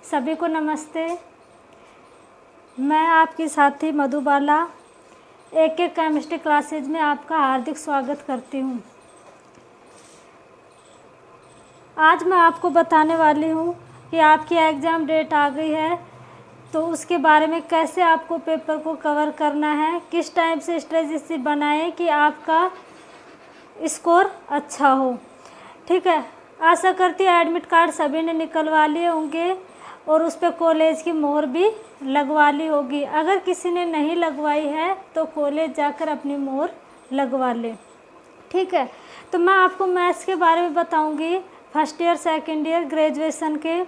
सभी को नमस्ते। मैं आपकी साथी मधुबाला एक केमिस्ट्री क्लासेज में आपका हार्दिक स्वागत करती हूँ। आज मैं आपको बताने वाली हूँ कि आपकी एग्ज़ाम डेट आ गई है, तो उसके बारे में कैसे आपको पेपर को कवर करना है, किस टाइप से स्ट्रेटजी बनाएं कि आपका स्कोर अच्छा हो। ठीक है, आशा करती है एडमिट कार्ड सभी ने निकलवा लिए होंगे और उस पर कॉलेज की मोहर भी लगवा ली होगी। अगर किसी ने नहीं लगवाई है तो कॉलेज जाकर अपनी मोहर लगवा ले। ठीक है, तो मैं आपको मैथ्स के बारे में बताऊंगी, first year second year graduation के।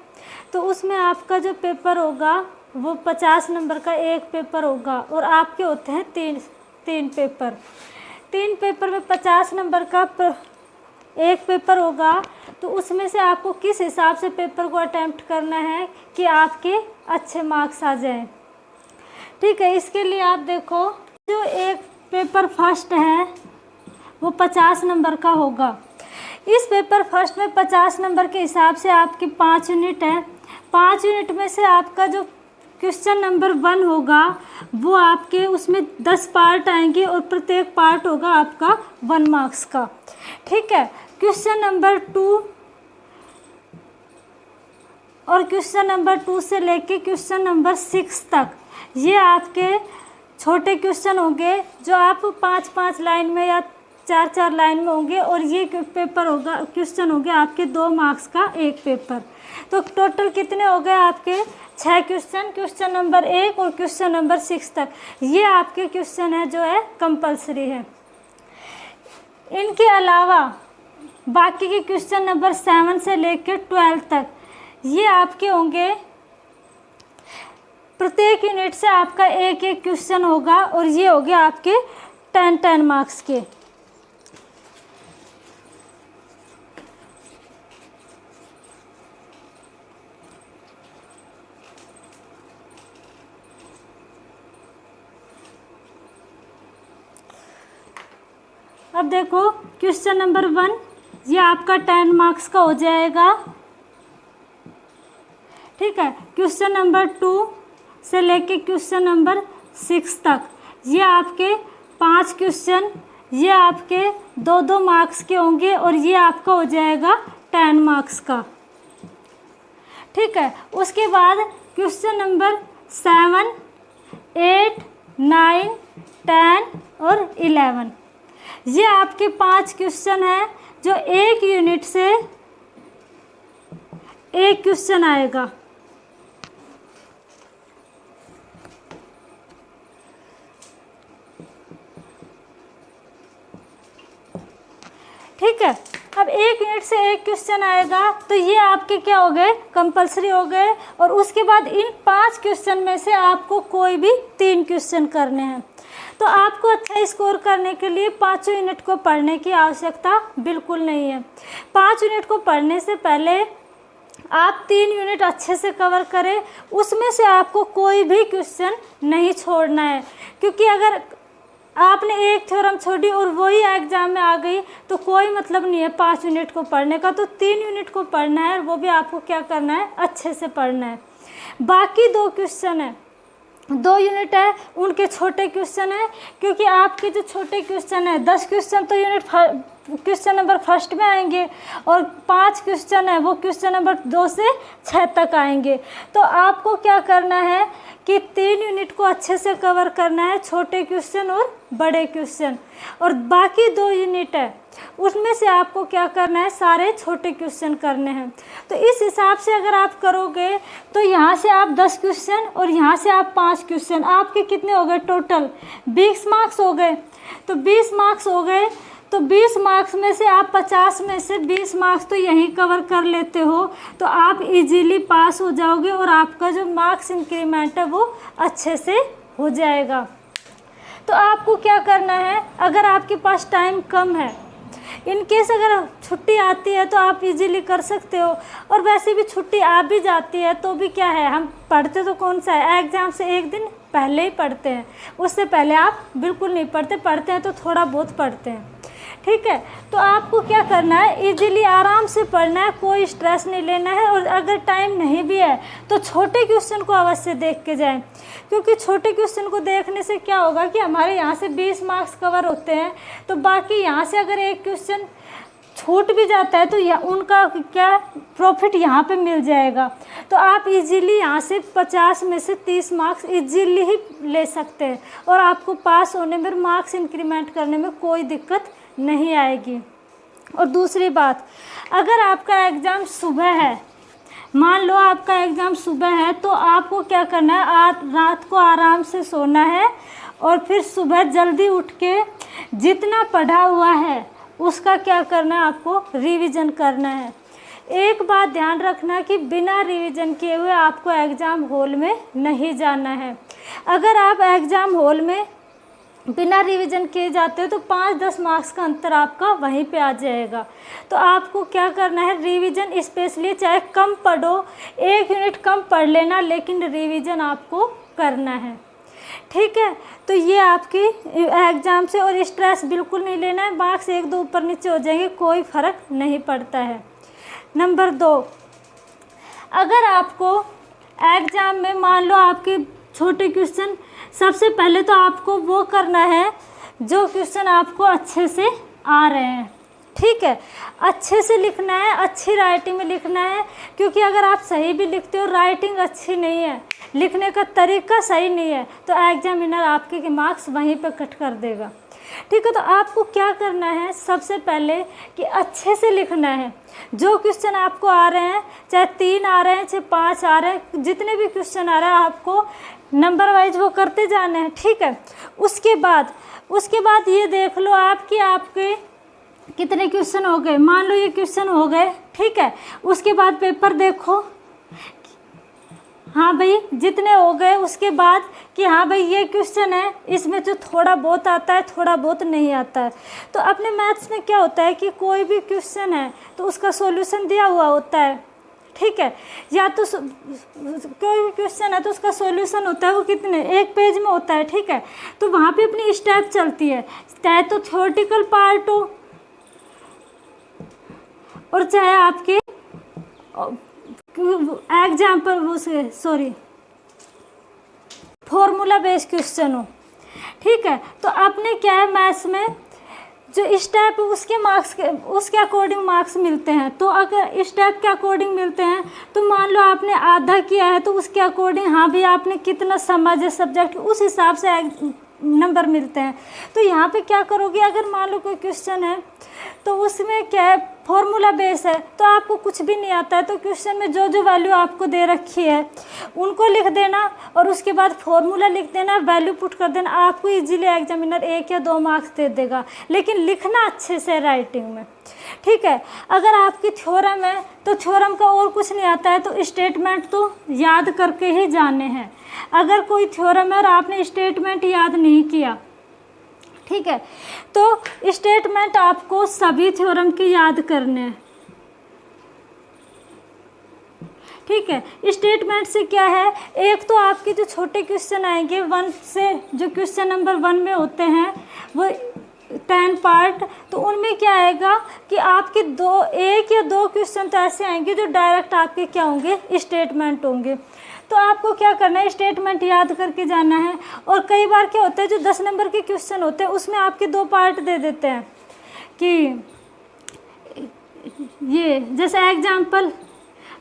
तो उसमें आपका जो पेपर होगा वो 50 नंबर का एक पेपर होगा और आपके होते हैं तीन पेपर में 50 नंबर का एक पेपर होगा। तो उसमें से आपको किस हिसाब से पेपर को अटेम्प्ट करना है कि आपके अच्छे मार्क्स आ जाएं। ठीक है, इसके लिए आप देखो, जो एक पेपर फर्स्ट है वो 50 नंबर का होगा। इस पेपर फर्स्ट में 50 नंबर के हिसाब से आपकी 5 यूनिट है। 5 यूनिट में से आपका जो क्वेश्चन नंबर 1 होगा वो आपके उसमें 10 पार्ट आएंगे और प्रत्येक पार्ट होगा आपका 1 मार्क्स का। ठीक है, क्वेश्चन नंबर 2 और क्वेश्चन नंबर 2 से लेके क्वेश्चन नंबर 6 तक ये आपके छोटे क्वेश्चन होंगे, जो आप 5-5 लाइन में या 4-4 लाइन में होंगे, और ये पेपर होगा, क्वेश्चन हो गए आपके 2 मार्क्स का एक पेपर। तो टोटल कितने हो गए आपके 6 क्वेश्चन नंबर 1 और क्वेश्चन नंबर 6 तक ये आपके क्वेश्चन है जो है कंपलसरी है। इनके अलावा बाकी के क्वेश्चन नंबर 7 से लेकर 12 तक ये आपके होंगे, प्रत्येक यूनिट से आपका एक एक क्वेश्चन होगा और ये हो गया आपके 10-10 मार्क्स के। अब देखो, क्वेश्चन नंबर 1 ये आपका 10 मार्क्स का हो जाएगा। ठीक है, क्वेश्चन नंबर 2 से लेके क्वेश्चन नंबर 6 तक ये आपके 5 क्वेश्चन, ये आपके 2-2 मार्क्स के होंगे और ये आपका हो जाएगा 10 मार्क्स का। ठीक है, उसके बाद क्वेश्चन नंबर 7, 8, 9, 10 और 11 ये आपके 5 क्वेश्चन हैं, जो एक यूनिट से एक क्वेश्चन आएगा। ठीक है, अब एक यूनिट से एक क्वेश्चन आएगा तो ये आपके क्या हो गए, कंपलसरी हो गए। और उसके बाद इन 5 क्वेश्चन में से आपको कोई भी 3 क्वेश्चन करने हैं। तो आपको अच्छा स्कोर करने के लिए 5 यूनिट को पढ़ने की आवश्यकता बिल्कुल नहीं है। 5 यूनिट को पढ़ने से पहले आप 3 यूनिट अच्छे से कवर करें, उसमें से आपको कोई भी क्वेश्चन नहीं छोड़ना है। क्योंकि अगर आपने एक थ्योरम छोड़ी और वही एग्जाम में आ गई तो कोई मतलब नहीं है 5 यूनिट को पढ़ने का। तो 3 यूनिट को पढ़ना है और वो भी आपको क्या करना है, अच्छे से पढ़ना है। बाकी 2 क्वेश्चन है, 2 यूनिट है, उनके छोटे क्वेश्चन है। क्योंकि आपके जो छोटे क्वेश्चन है 10 क्वेश्चन तो क्वेश्चन नंबर फर्स्ट में आएंगे और 5 क्वेश्चन है वो क्वेश्चन नंबर 2 से 6 तक आएंगे। तो आपको क्या करना है कि 3 यूनिट को अच्छे से कवर करना है, छोटे क्वेश्चन और बड़े क्वेश्चन। और बाकी 2 यूनिट है उसमें से आपको क्या करना है, सारे छोटे क्वेश्चन करने हैं। तो इस हिसाब से अगर आप करोगे तो यहाँ से आप 10 क्वेश्चन और यहाँ से आप 5 क्वेश्चन, आपके कितने हो गए, टोटल 20 मार्क्स हो गए। तो 20 मार्क्स हो गए, तो 20 मार्क्स में से आप 50 में से 20 मार्क्स तो यहीं कवर कर लेते हो, तो आप इजीली पास हो जाओगे और आपका जो मार्क्स इंक्रीमेंट है वो अच्छे से हो जाएगा। तो आपको क्या करना है, अगर आपके पास टाइम कम है, इन केस अगर छुट्टी आती है तो आप इजीली कर सकते हो। और वैसे भी छुट्टी आ भी जाती है तो भी क्या है, हम पढ़ते तो कौन सा है, एग्ज़ाम से एक दिन पहले ही पढ़ते हैं, उससे पहले आप बिल्कुल नहीं पढ़ते हैं तो थोड़ा बहुत पढ़ते हैं। ठीक है। तो आपको क्या करना है, इजीली आराम से पढ़ना है, कोई स्ट्रेस नहीं लेना है। और अगर टाइम नहीं भी है तो छोटे क्वेश्चन को अवश्य देख के जाएं, क्योंकि छोटे क्वेश्चन को देखने से क्या होगा कि हमारे यहाँ से 20 मार्क्स कवर होते हैं, तो बाकी यहाँ से अगर एक क्वेश्चन छूट भी जाता है तो उनका क्या प्रॉफिट यहाँ पे मिल जाएगा। तो आप इजीली यहाँ से 50 में से 30 मार्क्स इजीली ही ले सकते हैं और आपको पास होने में, मार्क्स इंक्रीमेंट करने में कोई दिक्कत नहीं आएगी। और दूसरी बात, अगर आपका एग्ज़ाम सुबह है, मान लो आपका एग्ज़ाम सुबह है, तो आपको क्या करना है, रात को आराम से सोना है और फिर सुबह जल्दी उठ के जितना पढ़ा हुआ है उसका क्या करना है, आपको रिवीजन करना है। एक बात ध्यान रखना कि बिना रिवीजन किए हुए आपको एग्ज़ाम हॉल में नहीं जाना है। अगर आप एग्ज़ाम हॉल में बिना रिवीजन किए जाते हो तो 5-10 मार्क्स का अंतर आपका वहीं पे आ जाएगा। तो आपको क्या करना है, रिवीजन स्पेशली चाहे कम पढ़ो, 1 यूनिट कम पढ़ लेना, लेकिन रिवीजन आपको करना है। ठीक है, तो ये आपकी एग्ज़ाम से, और स्ट्रेस बिल्कुल नहीं लेना है, मार्क्स 1-2 ऊपर नीचे हो जाएंगे, कोई फ़र्क नहीं पड़ता है। नंबर 2, अगर आपको एग्ज़ाम में मान लो आपके छोटे क्वेश्चन, सबसे पहले तो आपको वो करना है जो क्वेश्चन आपको अच्छे से आ रहे हैं। ठीक है, अच्छे से लिखना है, अच्छी राइटिंग में लिखना है, क्योंकि अगर आप सही भी लिखते हो, राइटिंग अच्छी नहीं है, लिखने का तरीका सही नहीं है, तो एग्जामिनर आपके के मार्क्स वहीं पर कट कर देगा। ठीक है, तो आपको क्या करना है, सबसे पहले कि अच्छे से लिखना है। जो क्वेश्चन आपको आ रहे हैं, चाहे 3 आ रहे हैं, चाहे 5 आ रहे हैं, जितने भी क्वेश्चन आ रहे हैं आपको नंबर वाइज वो करते जाने हैं। ठीक है, उसके बाद ये देख लो आप कि आपके कितने क्वेश्चन हो गए। मान लो ये क्वेश्चन हो गए, ठीक है, उसके बाद पेपर देखो, हाँ भाई जितने हो गए, उसके बाद कि हाँ भाई ये क्वेश्चन है, इसमें जो थोड़ा बहुत आता है, थोड़ा बहुत नहीं आता है। तो अपने मैथ्स में क्या होता है कि कोई भी क्वेश्चन है तो उसका सॉल्यूशन दिया हुआ होता है। ठीक है, या तो कोई भी क्वेश्चन है तो उसका सॉल्यूशन होता है, वो कितने 1 पेज में होता है। ठीक है, तो वहाँ पे अपनी स्टेप चलती है, चाहे तो थ्योरेटिकल पार्ट हो और चाहे आपके एग्जाम्पल फॉर्मूला बेस्ड क्वेश्चन हो। ठीक है, तो आपने क्या है, मैथ्स में जो स्टेप उसके मार्क्स के उसके अकॉर्डिंग मार्क्स मिलते हैं। तो अगर स्टेप के अकॉर्डिंग मिलते हैं तो मान लो आपने आधा किया है तो उसके अकॉर्डिंग हाँ भी आपने कितना समझा सब्जेक्ट, उस हिसाब से नंबर मिलते हैं। तो यहाँ पे क्या करोगे, अगर मान लो कोई क्वेश्चन है तो उसमें क्या है, फॉर्मूला बेस है, तो आपको कुछ भी नहीं आता है, तो क्वेश्चन में जो जो वैल्यू आपको दे रखी है उनको लिख देना और उसके बाद फॉर्मूला लिख देना, वैल्यू पुट कर देना, आपको इजीली एग्जामिनर 1 या 2 मार्क्स दे देगा। लेकिन लिखना अच्छे से राइटिंग में। ठीक है, अगर आपकी थ्योरम है तो थ्योरम का और कुछ नहीं आता है तो स्टेटमेंट तो याद करके ही जाने हैं। अगर कोई थ्योरम है और आपने स्टेटमेंट याद नहीं किया, ठीक है, तो स्टेटमेंट आपको सभी थ्योरम के याद करने हैं। ठीक है, स्टेटमेंट से क्या है, एक तो आपके जो छोटे क्वेश्चन आएंगे 1 से, जो क्वेश्चन नंबर 1 में होते हैं वो 10 पार्ट, तो उनमें क्या आएगा कि आपके 1 या 2 क्वेश्चन तो ऐसे आएंगे जो डायरेक्ट आपके क्या होंगे, स्टेटमेंट होंगे। तो आपको क्या करना है, स्टेटमेंट याद करके जाना है। और कई बार क्या होता है, जो 10 नंबर के क्वेश्चन होते हैं उसमें आपके 2 पार्ट दे देते हैं कि ये जैसे एग्जाम्पल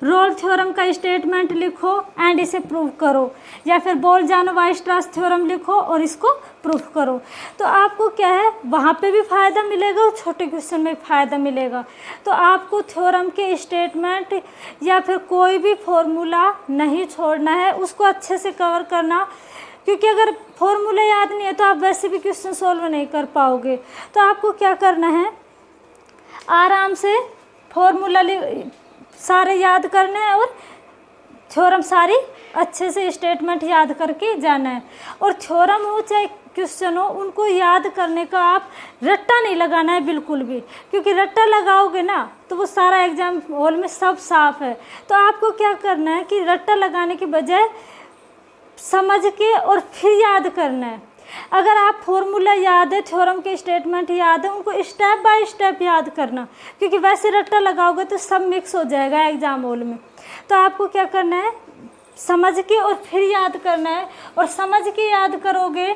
रोल थ्योरम का स्टेटमेंट लिखो एंड इसे प्रूव करो, या फिर बोल्जानो-वाइस्ट्रास थ्योरम लिखो और इसको प्रूफ करो। तो आपको क्या है, वहाँ पे भी फ़ायदा मिलेगा और छोटे क्वेश्चन में फ़ायदा मिलेगा। तो आपको थ्योरम के स्टेटमेंट या फिर कोई भी फॉर्मूला नहीं छोड़ना है, उसको अच्छे से कवर करना, क्योंकि अगर फॉर्मूला याद नहीं है तो आप वैसे भी क्वेश्चन सॉल्व नहीं कर पाओगे। तो आपको क्या करना है, आराम से फॉर्मूला सारे याद करने हैं और थ्योरम सारी अच्छे से स्टेटमेंट याद करके जाना है। और थ्योरम हो चाहे क्वेश्चन हो, उनको याद करने का आप रट्टा नहीं लगाना है बिल्कुल भी, क्योंकि रट्टा लगाओगे ना तो वो सारा एग्जाम हॉल में सब साफ है। तो आपको क्या करना है कि रट्टा लगाने के बजाय समझ के और फिर याद करना है। अगर आप फॉर्मूला याद है, थ्योरम के स्टेटमेंट याद है, उनको स्टेप बाय स्टेप याद करना, क्योंकि वैसे रट्टा लगाओगे तो सब मिक्स हो जाएगा एग्जाम हॉल में। तो आपको क्या करना है, समझ के और फिर याद करना है, और समझ के याद करोगे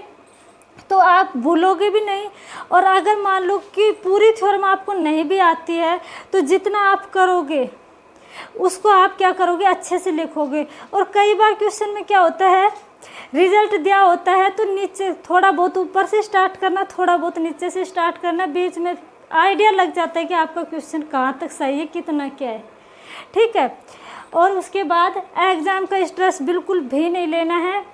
तो आप भूलोगे भी नहीं। और अगर मान लो कि पूरी थ्योरम आपको नहीं भी आती है तो जितना आप करोगे उसको आप क्या करोगे, अच्छे से लिखोगे। और कई बार क्वेश्चन में क्या होता है, रिजल्ट दिया होता है तो नीचे थोड़ा बहुत ऊपर से स्टार्ट करना, थोड़ा बहुत नीचे से स्टार्ट करना, बीच में आइडिया लग जाता है कि आपका क्वेश्चन कहाँ तक सही है, कितना क्या है, ठीक है। और उसके बाद एग्ज़ाम का स्ट्रेस बिल्कुल भी नहीं लेना है।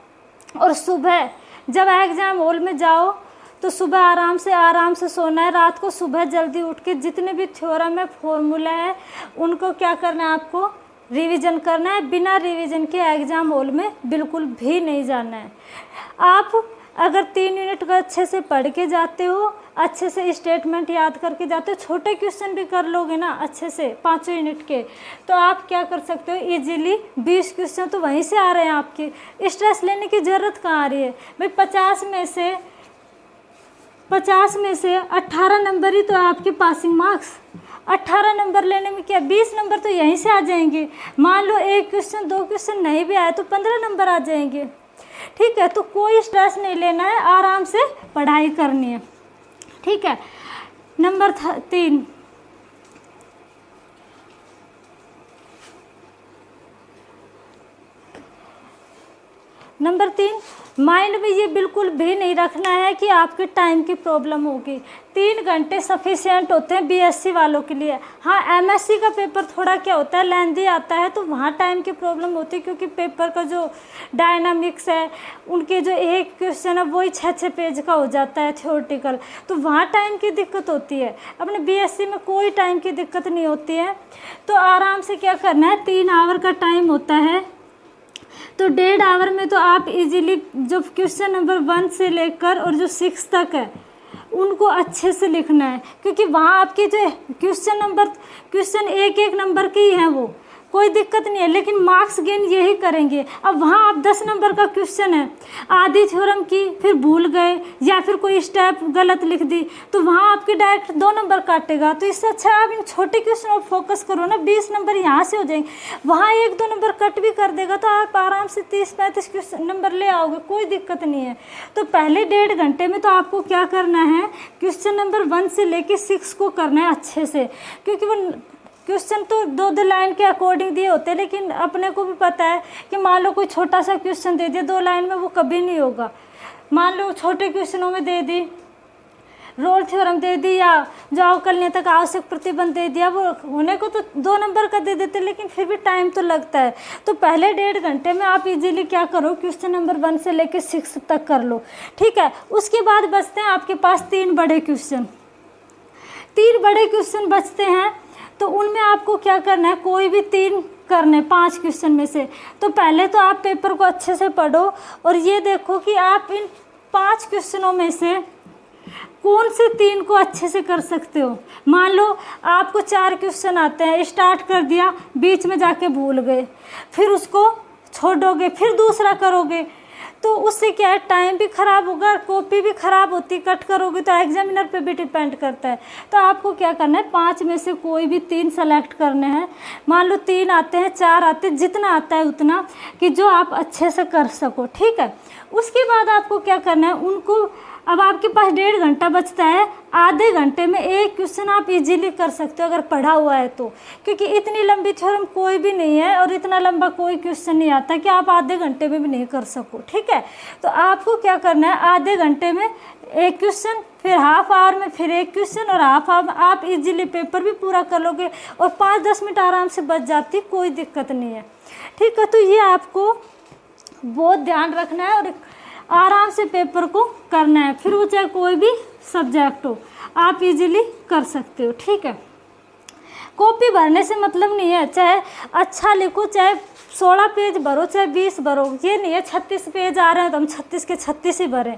और सुबह जब एग्ज़ाम हॉल में जाओ तो सुबह आराम से सोना है, रात को सुबह जल्दी उठ के जितने भी थ्योरम है, फॉर्मूला है, उनको क्या करना है, आपको रिवीजन करना है। बिना रिवीजन के एग्ज़ाम हॉल में बिल्कुल भी नहीं जाना है। आप अगर 3 यूनिट का अच्छे से पढ़ के जाते हो, अच्छे से स्टेटमेंट याद करके जाते हो, छोटे क्वेश्चन भी कर लोगे ना अच्छे से 5 यूनिट के, तो आप क्या कर सकते हो, इजीली 20 क्वेश्चन तो वहीं से आ रहे हैं आपके। स्ट्रेस लेने की ज़रूरत कहाँ आ रही है भाई। 50 में से 18 नंबर ही तो है आपके पासिंग मार्क्स। 18 नंबर लेने में क्या, 20 नंबर तो यहीं से आ जाएंगे। मान लो 1 क्वेश्चन 2 क्वेश्चन नहीं भी आए तो 15 नंबर आ जाएंगे, ठीक है। तो कोई स्ट्रेस नहीं लेना है, आराम से पढ़ाई करनी है, ठीक है। नंबर 3, माइंड में ये बिल्कुल भी नहीं रखना है कि आपके टाइम की प्रॉब्लम होगी। 3 घंटे सफिशिएंट होते हैं बीएससी वालों के लिए। हाँ, एमएससी का पेपर थोड़ा क्या होता है, लेंदी आता है, तो वहाँ टाइम की प्रॉब्लम होती है, क्योंकि पेपर का जो डायनामिक्स है, उनके जो एक क्वेश्चन है वही 6-6 पेज का हो जाता है थ्योरेटिकल, तो वहाँ टाइम की दिक्कत होती है। अपने बीएससी में कोई टाइम की दिक्कत नहीं होती है। तो आराम से क्या करना है, 3 आवर का टाइम होता है, तो 1.5 आवर में तो आप इजीली जो क्वेश्चन नंबर 1 से लेकर और जो 6 तक है उनको अच्छे से लिखना है, क्योंकि वहाँ आपके जो क्वेश्चन एक नंबर के ही हैं, वो कोई दिक्कत नहीं है, लेकिन मार्क्स गेन यही करेंगे। अब वहाँ आप 10 नंबर का क्वेश्चन है, आधी थ्योरम की फिर भूल गए या फिर कोई स्टेप गलत लिख दी, तो वहाँ आपके डायरेक्ट 2 नंबर काटेगा। तो इससे अच्छा आप इन छोटे क्वेश्चन पर फोकस करो ना, 20 नंबर यहाँ से हो जाएंगे, वहाँ 1-2 नंबर कट भी कर देगा तो आप आराम से 30-35 क्वेश्चन नंबर ले आओगे, कोई दिक्कत नहीं है। तो पहले 1.5 घंटे में तो आपको क्या करना है, क्वेश्चन नंबर 1 से लेके 6 को करना है अच्छे से, क्योंकि वो क्वेश्चन तो 2-2 लाइन के अकॉर्डिंग दिए होते हैं, लेकिन अपने को भी पता है कि मान लो कोई छोटा सा क्वेश्चन दे दिया 2 लाइन में, वो कभी नहीं होगा। मान लो छोटे क्वेश्चनों में दे दी रोल थ्योरम दे दी या जो अवकलनीय तक आवश्यक प्रतिबंध दे दिया, वो होने को तो 2 नंबर का दे देते, लेकिन फिर भी टाइम तो लगता है। तो पहले 1.5 घंटे में आप इजीली क्या करो, क्वेश्चन नंबर 1 से लेकर 6 तक कर लो, ठीक है। उसके बाद बचते हैं आपके पास 3 बड़े क्वेश्चन। 3 बड़े क्वेश्चन बचते हैं, तो उनमें आपको क्या करना है, कोई भी 3 करने 5 क्वेश्चन में से। तो पहले तो आप पेपर को अच्छे से पढ़ो और ये देखो कि आप इन 5 क्वेश्चनों में से कौन से 3 को अच्छे से कर सकते हो। मान लो आपको 4 क्वेश्चन आते हैं, स्टार्ट कर दिया, बीच में जाके भूल गए, फिर उसको छोड़ोगे, फिर दूसरा करोगे, तो उससे क्या है, टाइम भी ख़राब होगा, कॉपी भी ख़राब होती, कट करोगे तो एग्जामिनर पे भी डिपेंड करता है। तो आपको क्या करना है, 5 में से कोई भी 3 सेलेक्ट करने हैं। मान लो 3 आते हैं, 4 आते हैं, जितना आता है उतना, कि जो आप अच्छे से कर सको, ठीक है। उसके बाद आपको क्या करना है, उनको, अब आपके पास 1.5 घंटा बचता है, आधे घंटे में एक क्वेश्चन आप इजीली कर सकते हो अगर पढ़ा हुआ है तो, क्योंकि इतनी लंबी थ्योरम कोई भी नहीं है और इतना लंबा कोई क्वेश्चन नहीं आता कि आप आधे घंटे में भी नहीं कर सको, ठीक है। तो आपको क्या करना है, आधे घंटे में एक क्वेश्चन, फिर हाफ आवर में फिर एक क्वेश्चन, और हाफ आवर में आप इजीली पेपर भी पूरा कर लोगे और 5-10 मिनट आराम से बच जाती, कोई दिक्कत नहीं है, ठीक है। तो ये आपको बहुत ध्यान रखना है और आराम से पेपर को करना है, फिर वो चाहे कोई भी सब्जेक्ट हो, आप इजीली कर सकते हो, ठीक है। कॉपी भरने से मतलब नहीं है, चाहे अच्छा लिखो, चाहे 16 पेज भरो, चाहे 20 भरो, ये नहीं है 36 पेज आ रहे हैं तो हम 36 के 36 ही भरें।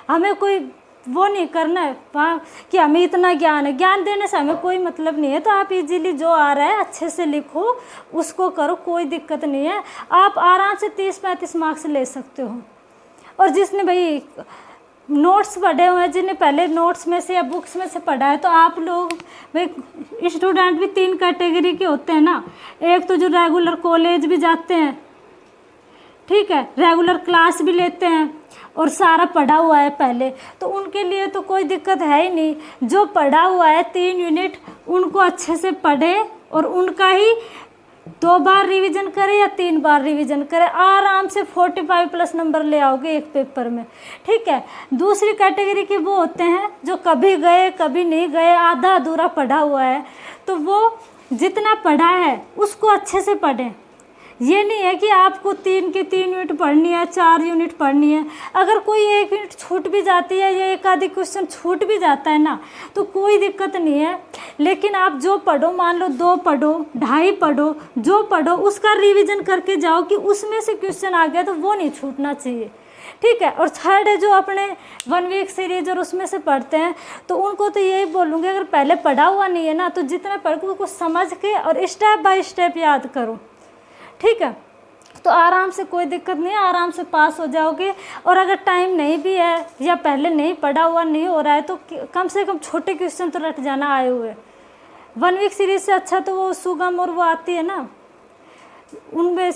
हमें कोई वो नहीं करना है कि हमें इतना ज्ञान है, ज्ञान देने से हमें कोई मतलब नहीं है। तो आप इजीली जो आ रहा है अच्छे से लिखो, उसको करो, कोई दिक्कत नहीं है। आप आराम से 30-35 मार्क्स ले सकते हो। और जिसने भाई नोट्स पढ़े हुए हैं, जिन्हें पहले नोट्स में से या बुक्स में से पढ़ा है, तो आप लोग भाई स्टूडेंट भी 3 कैटेगरी के होते हैं ना। एक तो जो रेगुलर कॉलेज भी जाते हैं, ठीक है, रेगुलर क्लास भी लेते हैं और सारा पढ़ा हुआ है पहले, तो उनके लिए तो कोई दिक्कत है ही नहीं। जो पढ़ा हुआ है 3 यूनिट, उनको अच्छे से पढ़ें और उनका ही 2 बार रिवीजन करें या 3 बार रिवीजन करें, आराम से 45+ नंबर ले आओगे एक पेपर में, ठीक है। दूसरी कैटेगरी के वो होते हैं जो कभी गए कभी नहीं गए, आधा अधूरा पढ़ा हुआ है, तो वो जितना पढ़ा है उसको अच्छे से पढ़ें। ये नहीं है कि आपको 3 की 3 यूनिट पढ़नी है, 4 यूनिट पढ़नी है। अगर कोई 1 यूनिट छूट भी जाती है या एक आधी क्वेश्चन छूट भी जाता है ना, तो कोई दिक्कत नहीं है। लेकिन आप जो पढ़ो, मान लो 2 पढ़ो, 2.5 पढ़ो, जो पढ़ो उसका रिवीजन करके जाओ कि उसमें से क्वेश्चन आ गया तो वो नहीं छूटना चाहिए, ठीक है। और थर्ड है जो अपने 1 वीक सीरीज और उसमें से पढ़ते हैं, तो उनको तो यही बोलूँगी, अगर पहले पढ़ा हुआ नहीं है ना, तो जितना पढ़ो उसको समझ के और स्टेप बाय स्टेप याद करो, ठीक है। तो आराम से, कोई दिक्कत नहीं है, आराम से पास हो जाओगे। और अगर टाइम नहीं भी है या पहले नहीं पढ़ा हुआ नहीं हो रहा है, तो कम से कम छोटे क्वेश्चन तो रट जाना आए हुए। 1 वीक सीरीज से अच्छा तो वो सुगम और वो आती है ना, उनमें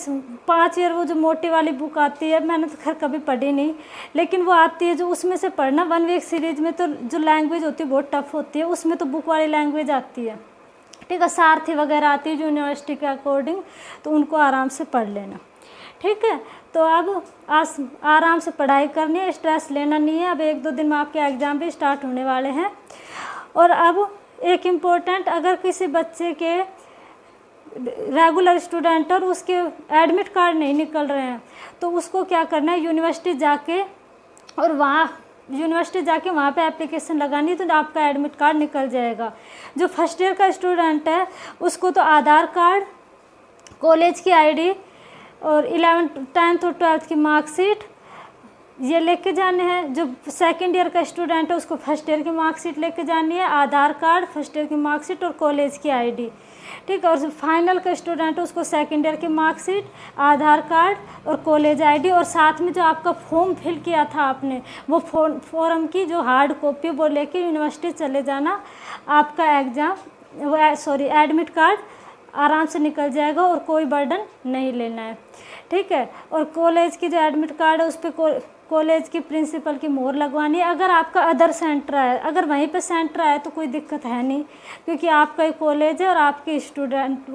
5 ईयर वो जो मोटी वाली बुक आती है, मैंने तो खैर कभी पढ़ी नहीं, लेकिन वो आती है जो उसमें से पढ़ना। 1 वीक सीरीज में तो जो लैंग्वेज होती है बहुत टफ होती है, उसमें तो बुक वाली लैंग्वेज आती है, ठीक है। सारथी वगैरह आती है जो यूनिवर्सिटी के अकॉर्डिंग, तो उनको आराम से पढ़ लेना, ठीक है। तो अब आज आराम से पढ़ाई करनी है, स्ट्रेस लेना नहीं है। अब 1-2 दिन में आपके एग्ज़ाम भी स्टार्ट होने वाले हैं। और अब एक इम्पोर्टेंट, अगर किसी बच्चे के रेगुलर स्टूडेंट और उसके एडमिट कार्ड नहीं निकल रहे हैं, तो उसको क्या करना है, यूनिवर्सिटी जाके और वहाँ पे एप्लीकेशन लगानी है, तो आपका एडमिट कार्ड निकल जाएगा। जो फर्स्ट ईयर का स्टूडेंट है उसको तो आधार कार्ड, कॉलेज की आईडी और 11th 10th और 12th की मार्कशीट ये लेके जाने हैं। जो सेकंड ईयर का स्टूडेंट है उसको फर्स्ट ईयर की मार्कशीट लेके जानी है, आधार कार्ड, फर्स्ट ईयर की मार्कशीट और कॉलेज की आईडी, ठीक है। और फाइनल का स्टूडेंट है उसको सेकंड ईयर की मार्कशीट, आधार कार्ड और कॉलेज आईडी, और साथ में जो आपका फॉर्म फिल किया था आपने, वो फॉर्म की जो हार्ड कॉपी वो लेके यूनिवर्सिटी चले जाना। आपका एडमिट कार्ड आराम से निकल जाएगा और कोई बर्डन नहीं लेना है, ठीक है। और कॉलेज की जो एडमिट कार्ड है उस पर कॉलेज की प्रिंसिपल की मोहर लगवानी है। अगर आपका अदर सेंटर है, अगर वहीं पे सेंटर है तो कोई दिक्कत है नहीं, क्योंकि आपका ही कॉलेज है और आपके स्टूडेंट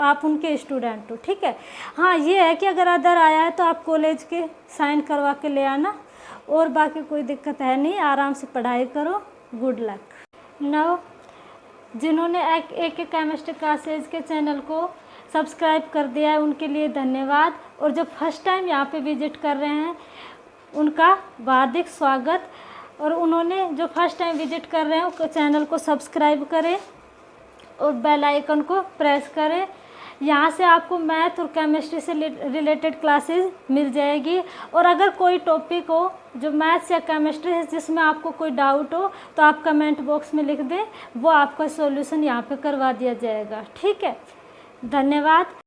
आप उनके स्टूडेंट हो, ठीक है। हाँ, ये है कि अगर अदर आया है तो आप कॉलेज के साइन करवा के ले आना, और बाकी कोई दिक्कत है नहीं। आराम से पढ़ाई करो। Good luck. नाउ जिन्होंने एक केमिस्ट्री क्लासेज के चैनल को सब्सक्राइब कर दिया है उनके लिए धन्यवाद, और जो फर्स्ट टाइम यहाँ पे विजिट कर रहे हैं उनका हार्दिक स्वागत। और उन्होंने जो फर्स्ट टाइम विजिट कर रहे हैं चैनल को सब्सक्राइब करें और बेल आइकन को प्रेस करें। यहाँ से आपको मैथ और केमिस्ट्री से रिलेटेड क्लासेस मिल जाएगी। और अगर कोई टॉपिक हो जो मैथ्स या केमिस्ट्री है जिसमें आपको कोई डाउट हो तो आप कमेंट बॉक्स में लिख दें, वो आपका सॉल्यूशन यहाँ पे करवा दिया जाएगा, ठीक है। धन्यवाद।